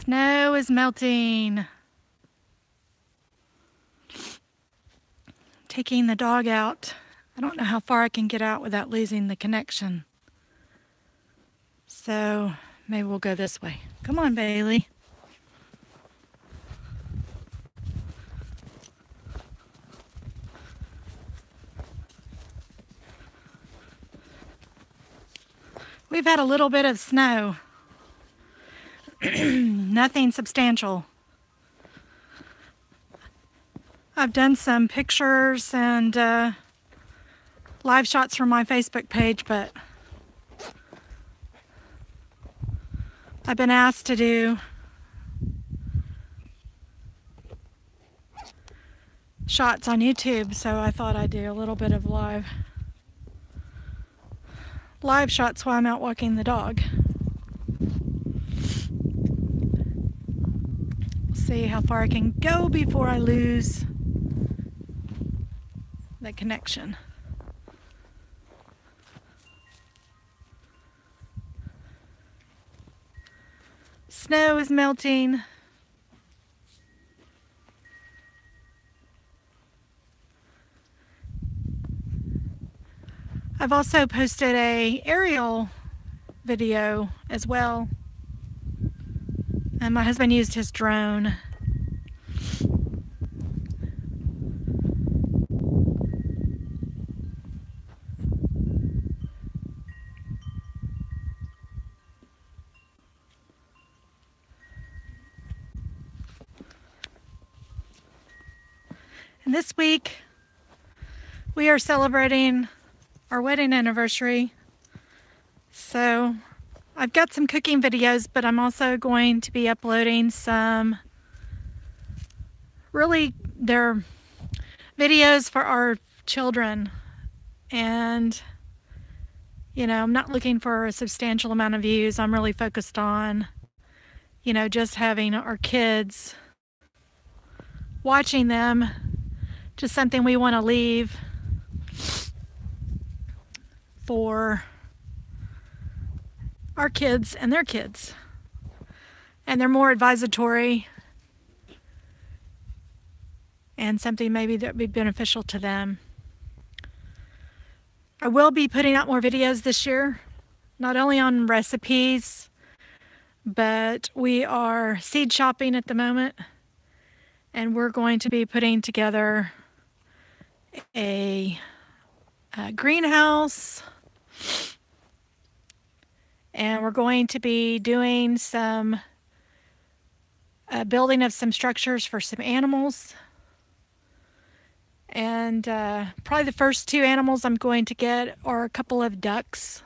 Snow is melting. Taking the dog out. I don't know how far I can get out without losing the connection. So maybe we'll go this way. Come on, Bailey. We've had a little bit of snow. Nothing substantial. I've done some pictures and live shots from my Facebook page, but I've been asked to do shots on YouTube, so I thought I'd do a little bit of live shots while I'm out walking the dog. See how far I can go before I lose the connection. Snow is melting. I've also posted an aerial video as well, and my husband used his drone. And this week we are celebrating our wedding anniversary. So I've got some cooking videos, but I'm also going to be uploading some they're videos for our children. And I'm not looking for a substantial amount of views. I'm really focused on just having our kids, watching them, just something we want to leave for our kids and their kids. And they're more advisatory and something maybe that would be beneficial to them. I will be putting out more videos this year, not only on recipes, but we are seed shopping at the moment, and we're going to be putting together a greenhouse, and we're going to be doing some building of some structures for some animals. And probably the first two animals I'm going to get are a couple of ducks.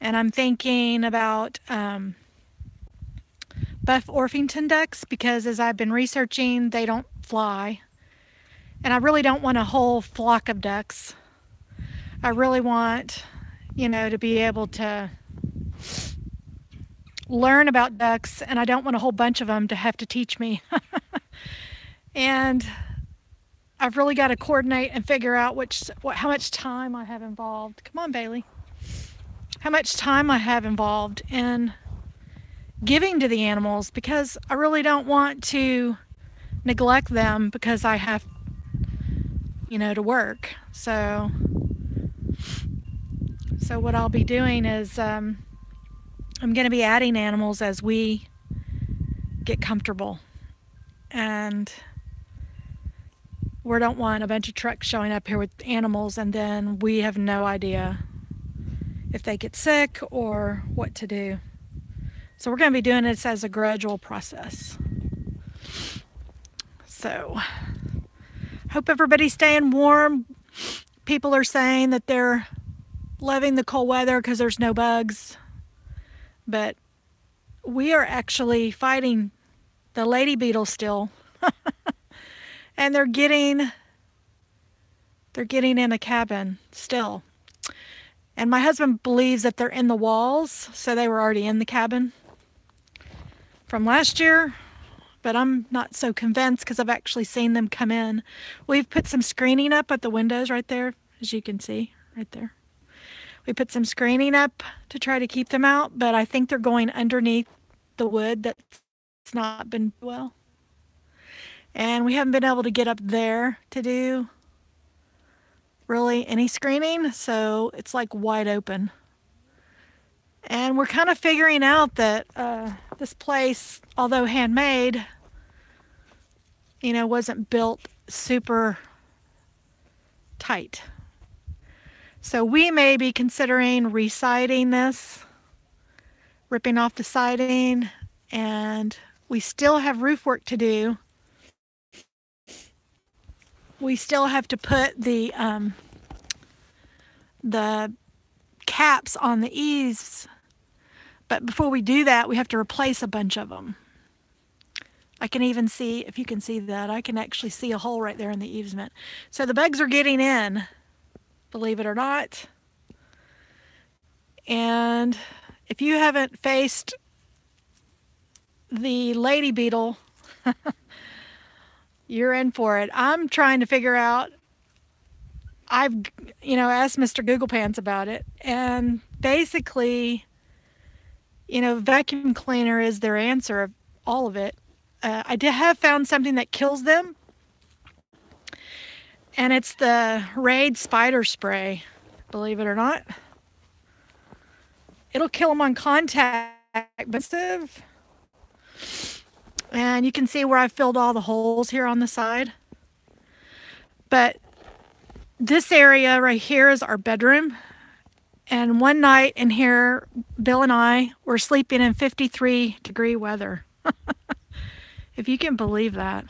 And I'm thinking about Buff Orpington ducks, because as I've been researching, they don't fly. And I really don't want a whole flock of ducks. I really want, to be able to learn about ducks, and I don't want a whole bunch of them to have to teach me. And I've really got to coordinate and figure out how much time I have involved. Come on, Bailey. How much time I have involved in giving to the animals, because I really don't want to neglect them because I have, to work. So what I'll be doing is I'm going to be adding animals as we get comfortable. And we don't want a bunch of trucks showing up here with animals and then we have no idea if they get sick or what to do. So we're going to be doing this as a gradual process. So hope everybody's staying warm. People are saying that they're loving the cold weather because there's no bugs. But we are actually fighting the lady beetle still. And they're getting in a cabin still. And my husband believes that they're in the walls, so they were already in the cabin from last year. But I'm not so convinced because I've actually seen them come in. We've put some screening up at the windows right there, as you can see, right there. We put some screening up to try to keep them out, but I think they're going underneath the wood that's not been well. And we haven't been able to get up there to do really any screening, so it's like wide open. And we're kind of figuring out that this place, although handmade, wasn't built super tight. So we may be considering re-siding this, ripping off the siding, and we still have roof work to do. We still have to put the caps on the eaves, but before we do that, we have to replace a bunch of them. I can even see, if you can see that, I can actually see a hole right there in the eavesment. So the bugs are getting in, believe it or not. And if you haven't faced the lady beetle, you're in for it. I'm trying to figure out, I've asked Mr. Google Pants about it, and basically, vacuum cleaner is their answer of all of it. I have found something that kills them, and it's the Raid spider spray, believe it or not. It'll kill them on contact, and you can see where I filled all the holes here on the side. But this area right here is our bedroom. And one night in here, Bill and I were sleeping in 53-degree weather. If you can believe that.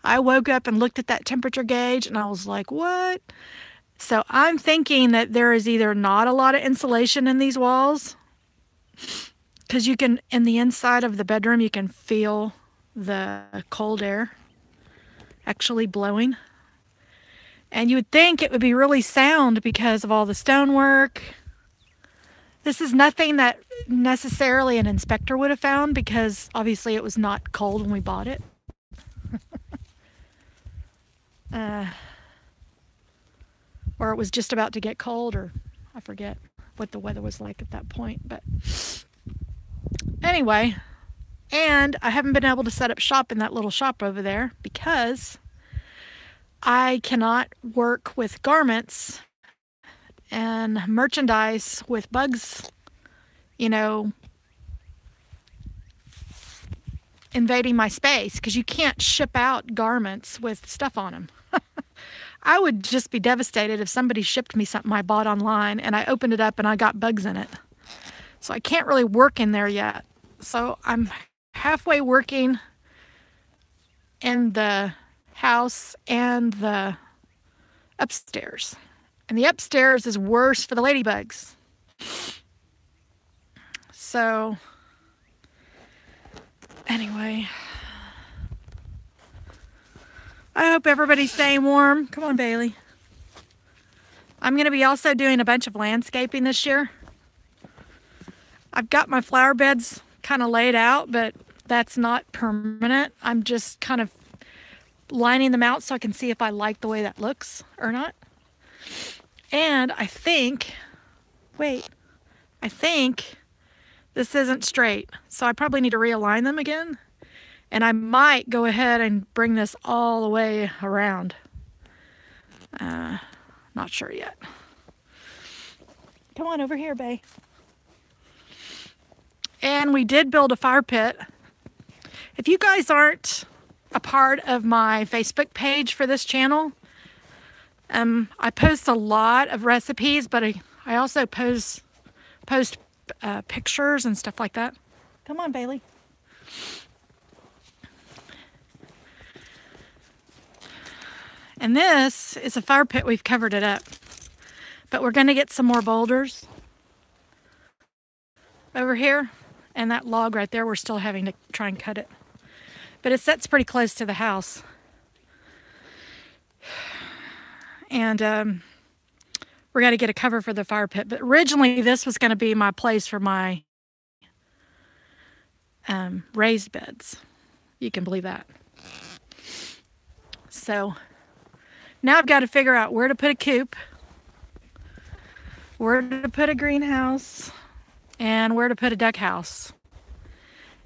I woke up and looked at that temperature gauge and I was like, what? So I'm thinking that there is either not a lot of insulation in these walls, because you can, in the inside of the bedroom, you can feel the cold air actually blowing. And you would think it would be really sound because of all the stonework. This is nothing that necessarily an inspector would have found, because obviously it was not cold when we bought it. Or it was just about to get cold, or I forget what the weather was like at that point. But anyway, and I haven't been able to set up shop in that little shop over there because I cannot work with garments and merchandise with bugs, invading my space, because you can't ship out garments with stuff on them. I would just be devastated if somebody shipped me something I bought online and I opened it up and I got bugs in it. So I can't really work in there yet. So I'm halfway working in the house and the upstairs. And the upstairs is worse for the ladybugs. So anyway, I hope everybody's staying warm. Come on, Bailey. I'm going to be also doing a bunch of landscaping this year. I've got my flower beds kind of laid out, but that's not permanent. I'm just kind of lining them out so I can see if I like the way that looks or not. And I think this isn't straight, so I probably need to realign them again. And I might go ahead and bring this all the way around. Not sure yet. Come on over here, Bae. And we did build a fire pit. If you guys aren't a part of my Facebook page for this channel, I post a lot of recipes, but I also post pictures and stuff like that. Come on, Bailey. And this is a fire pit. We've covered it up. But we're going to get some more boulders over here. And that log right there, we're still having to try and cut it. But it sets pretty close to the house. And we're going to get a cover for the fire pit. But originally, this was going to be my place for my raised beds. You can believe that. So now I've got to figure out where to put a coop, where to put a greenhouse, and where to put a duck house.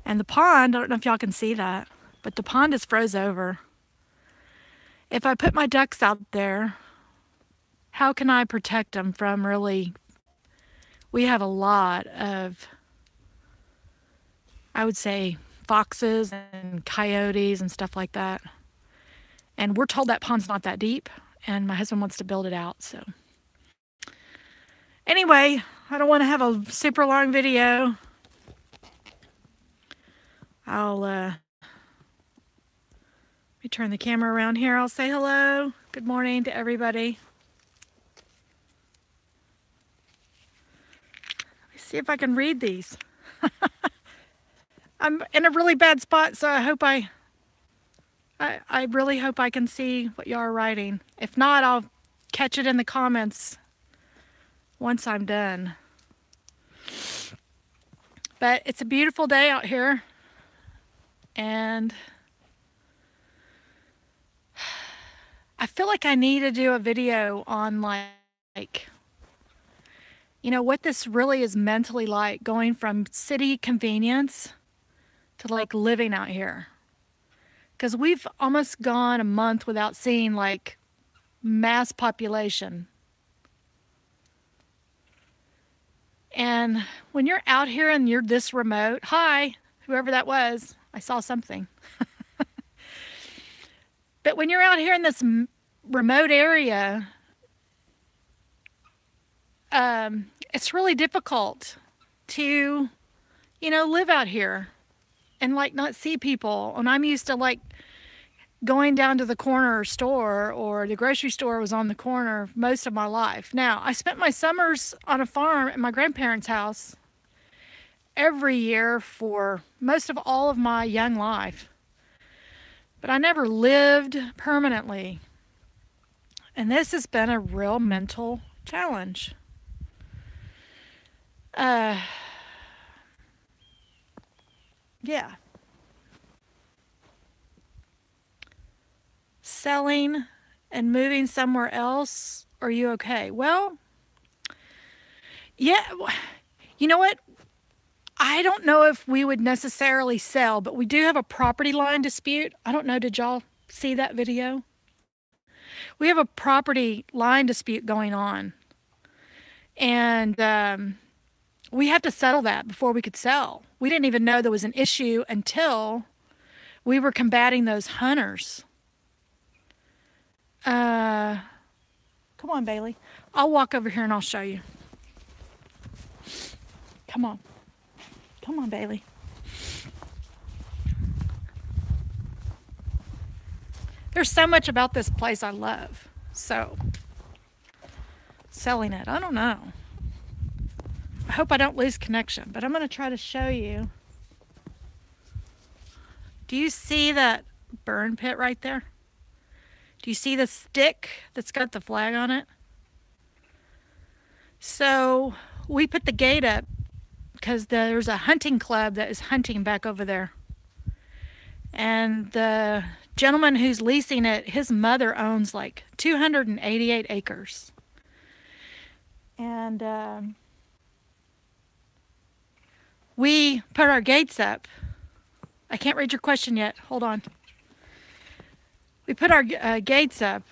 And the pond, I don't know if y'all can see that, but the pond is froze over. If I put my ducks out there, how can I protect them from really, we have a lot of, I would say, foxes and coyotes and stuff like that. And we're told that pond's not that deep, and my husband wants to build it out. So, anyway, I don't want to have a super long video. Let me turn the camera around here. I'll say hello. Good morning to everybody. Let me see if I can read these. I'm in a really bad spot, so I really hope I can see what y'all are writing. If not, I'll catch it in the comments once I'm done. But it's a beautiful day out here, and I feel like I need to do a video on like you know what this really is mentally like, going from city convenience to like living out here. Because we've almost gone a month without seeing like mass population. And when you're out here and you're this remote, hi, whoever that was, I saw something. But when you're out here in this remote area, it's really difficult to, you know, live out here and like not see people. And I'm used to like going down to the corner store, or the grocery store was on the corner most of my life. Now, I spent my summers on a farm at my grandparents' house every year for most of all of my young life. But I never lived permanently. And this has been a real mental challenge. Yeah. Selling and moving somewhere else, are you okay? Well, yeah, you know what? I don't know if we would necessarily sell, but we do have a property line dispute. I don't know, did y'all see that video? We have a property line dispute going on. And we have to settle that before we could sell. We didn't even know there was an issue until we were combating those hunters. Come on, Bailey. I'll walk over here and I'll show you. Come on. Come on, Bailey. There's so much about this place I love. So, selling it, I don't know. I hope I don't lose connection, but I'm going to try to show you. Do you see that burn pit right there? Do you see the stick that's got the flag on it? So we put the gate up because there's a hunting club that is hunting back over there. And the gentleman who's leasing it, his mother owns like 288 acres. And we put our gates up. I can't read your question yet. Hold on. We put our gates up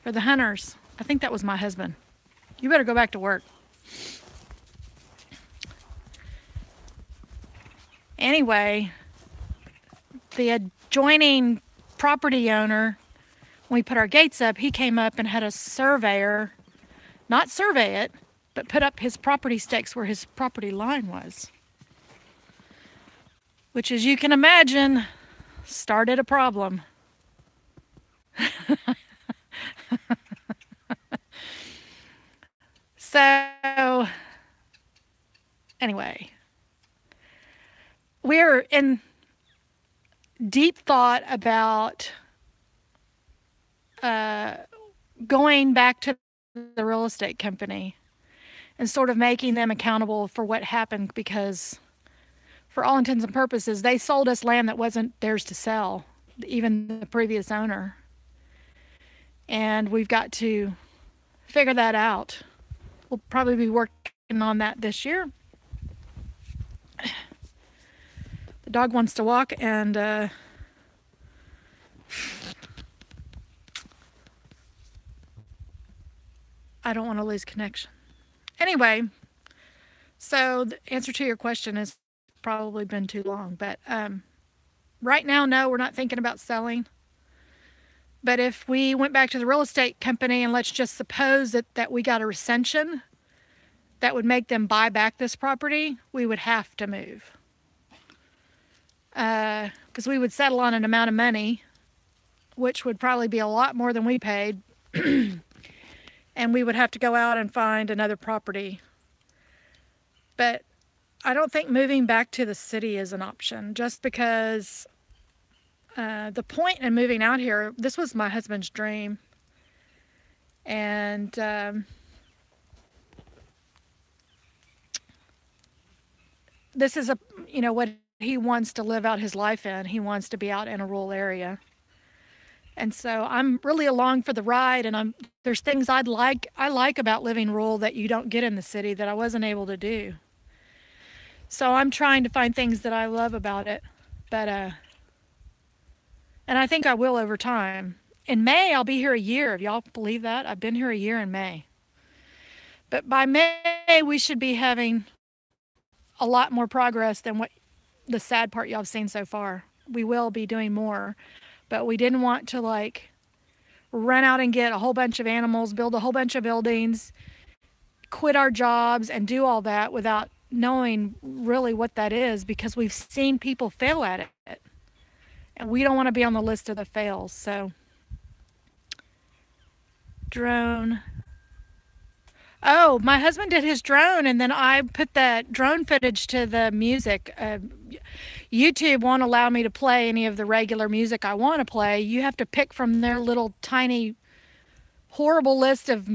for the hunters. I think that was my husband. You better go back to work. Anyway, the adjoining property owner, when we put our gates up, he came up and had a surveyor, not survey it, but put up his property stakes where his property line was. Which, as you can imagine, started a problem. So, anyway, we're in deep thought about going back to the real estate company and sort of making them accountable for what happened, because for all intents and purposes, they sold us land that wasn't theirs to sell, even the previous owner. And we've got to figure that out. We'll probably be working on that this year. The dog wants to walk, and I don't want to lose connection. Anyway, so the answer to your question has probably been too long, but right now, no, we're not thinking about selling. But if we went back to the real estate company and let's just suppose that we got a recension that would make them buy back this property, we would have to move. Because we would settle on an amount of money, which would probably be a lot more than we paid. And we would have to go out and find another property. But I don't think moving back to the city is an option, just because the point in moving out here, this was my husband's dream. And this is what he wants to live out his life in. He wants to be out in a rural area. And so I'm really along for the ride, and there's things I like about living rural that you don't get in the city that I wasn't able to do. So I'm trying to find things that I love about it. But and I think I will over time. In May, I'll be here a year. If y'all believe that, I've been here a year in May. But by May, we should be having a lot more progress than what the sad part y'all have seen so far. We will be doing more. But we didn't want to run out and get a whole bunch of animals, build a whole bunch of buildings, quit our jobs, and do all that without knowing really what that is, because we've seen people fail at it. And we don't want to be on the list of the fails. So, drone. Oh, my husband did his drone, and then I put that drone footage to the music. YouTube won't allow me to play any of the regular music I want to play. You have to pick from their little tiny, horrible list of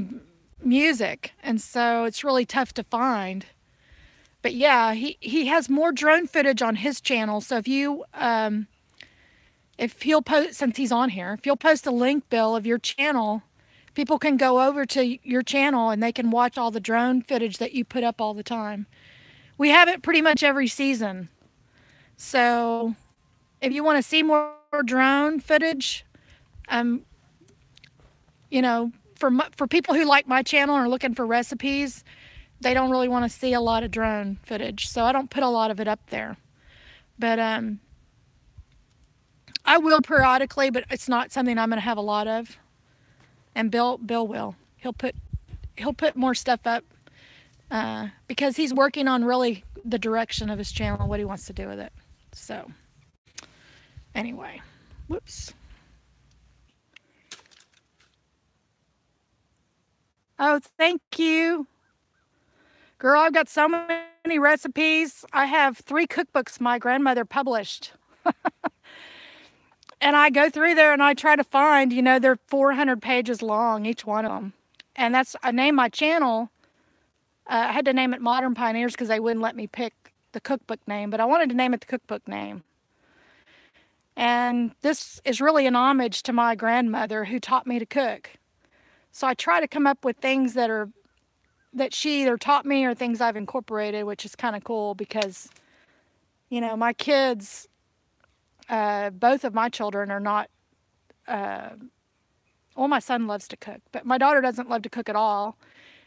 music. And so it's really tough to find. But yeah, he has more drone footage on his channel. So if he'll post, since he's on here, if you'll post a link, Bill, of your channel, people can go over to your channel and they can watch all the drone footage that you put up all the time. We have it pretty much every season. So if you want to see more drone footage, for people who like my channel and are looking for recipes, they don't really want to see a lot of drone footage. So I don't put a lot of it up there. But I will periodically, but it's not something I'm going to have a lot of. And Bill will. He'll put more stuff up because he's working on really the direction of his channel and what he wants to do with it. So, anyway, whoops. Oh, thank you. Girl, I've got so many recipes. I have 3 cookbooks my grandmother published. And I go through there and I try to find, they're 400 pages long, each one of them. And I named my channel. I had to name it Modern Pioneers because they wouldn't let me pick the cookbook name, but I wanted to name it the cookbook name. And this is really an homage to my grandmother who taught me to cook. So I try to come up with things that she either taught me or things I've incorporated, which is kind of cool because, my kids, both of my children are not, my son loves to cook, but my daughter doesn't love to cook at all.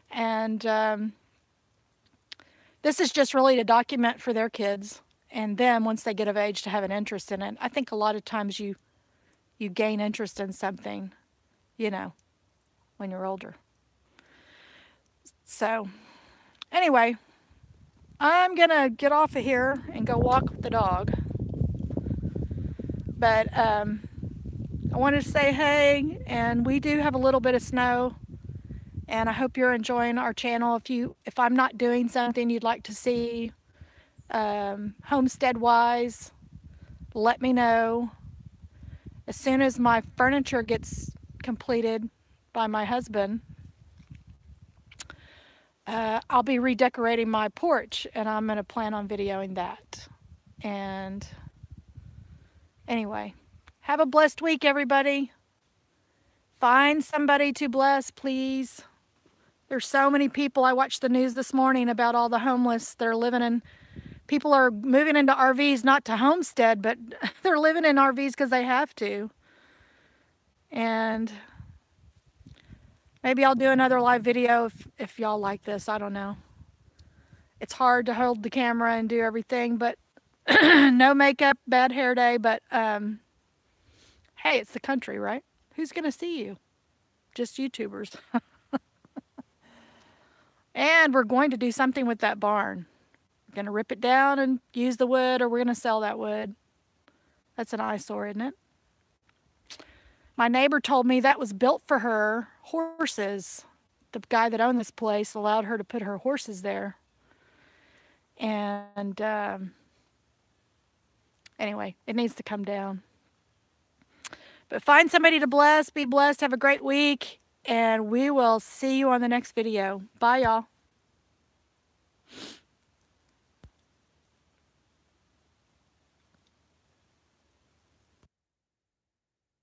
And this is just really to document for their kids and them once they get of age to have an interest in it. I think a lot of times you gain interest in something, when you're older. So anyway, I'm going to get off of here and go walk the dog. But I wanted to say hey, and we do have a little bit of snow. And I hope you're enjoying our channel. If I'm not doing something you'd like to see, homestead-wise, let me know. As soon as my furniture gets completed by my husband, I'll be redecorating my porch, and I'm going to plan on videoing that. And anyway, have a blessed week, everybody. Find somebody to bless, please. There's so many people. I watched the news this morning about all the homeless. They're living in People are moving into RVs not to homestead, but they're living in RVs because they have to. And maybe I'll do another live video if y'all like this. I don't know. It's hard to hold the camera and do everything, but no makeup, bad hair day. But hey, it's the country, right? Who's going to see you? Just YouTubers. And we're going to do something with that barn. We're going to rip it down and use the wood, or we're going to sell that wood. That's an eyesore, isn't it? My neighbor told me that was built for her horses. The guy that owned this place allowed her to put her horses there. And anyway, it needs to come down. But find somebody to bless. Be blessed. Have a great week. And we will see you on the next video. Bye, y'all.